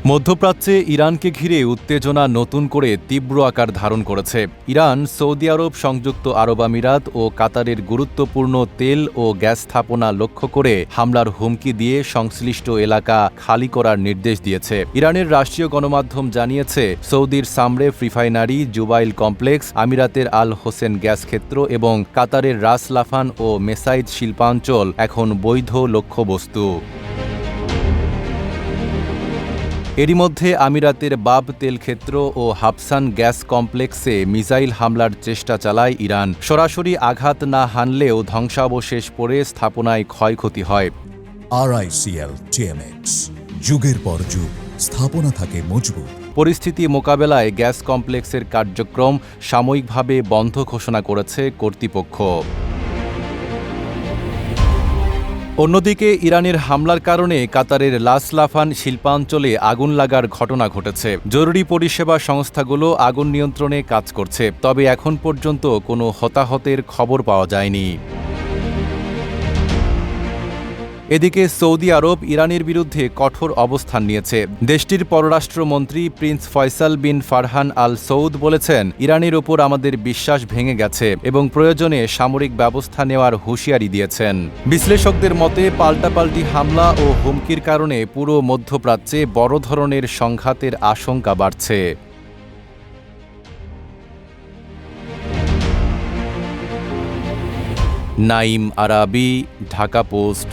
মধ্যপ্রাচ্যে ইরানকে ঘিরে উত্তেজনা নতুন করে তীব্র আকার ধারণ করেছে। ইরান, সৌদি আরব, সংযুক্ত আরব আমিরাত ও কাতারের গুরুত্বপূর্ণ তেল ও গ্যাস স্থাপনা লক্ষ্য করে হামলার হুমকি দিয়ে সংশ্লিষ্ট এলাকা খালি করার নির্দেশ দিয়েছে। ইরানের রাষ্ট্রীয় গণমাধ্যম জানিয়েছে, সৌদির সামরেফ রিফাইনারি, জুবাইল কমপ্লেক্স, আমিরাতের আল হোসেন গ্যাস ক্ষেত্র এবং কাতারের রাস লাফান ও মেসাইদ শিল্পাঞ্চল এখন বৈধ লক্ষ্যবস্তু। এরই মধ্যে আমিরাতের বাব তেলক্ষেত্র ও হাবসান গ্যাস কমপ্লেক্সে মিসাইল হামলার চেষ্টা চালায় ইরান। সরাসরি আঘাত না হানলেও ধ্বংসাবশেষ পড়ে স্থাপনায় ক্ষয়ক্ষতি হয়। RICL TMX, যুগের পর যুগ স্থাপনা থাকে মজবুত। পরিস্থিতি মোকাবেলায় গ্যাস কমপ্লেক্সের কার্যক্রম সাময়িকভাবে বন্ধ ঘোষণা করেছে কর্তৃপক্ষ। অন্যদিকে ইরানের হামলার কারণে কাতারের লাস লাফান শিল্পাঞ্চলে আগুন লাগার ঘটনা ঘটেছে। জরুরি পরিষেবা সংস্থাগুলো আগুন নিয়ন্ত্রণে কাজ করছে, তবে এখন পর্যন্ত কোনো হতাহতের খবর পাওয়া যায়নি। এদিকে সৌদি আরব ইরানের বিরুদ্ধে কঠোর অবস্থান নিয়েছে। দেশটির পররাষ্ট্রমন্ত্রী প্রিন্স ফয়সাল বিন ফারহান আল সৌদ বলেছেন, ইরানের ওপর আমাদের বিশ্বাস ভেঙে গেছে এবং প্রয়োজনে সামরিক ব্যবস্থা নেওয়ার হুঁশিয়ারি দিয়েছেন। বিশ্লেষকদের মতে, পাল্টাপাল্টি হামলা ও হুমকির কারণে পুরো মধ্যপ্রাচ্যে বড় ধরনের সংঘাতের আশঙ্কা বাড়ছে। নাঈম আরাবী, ঢাকা পোস্ট।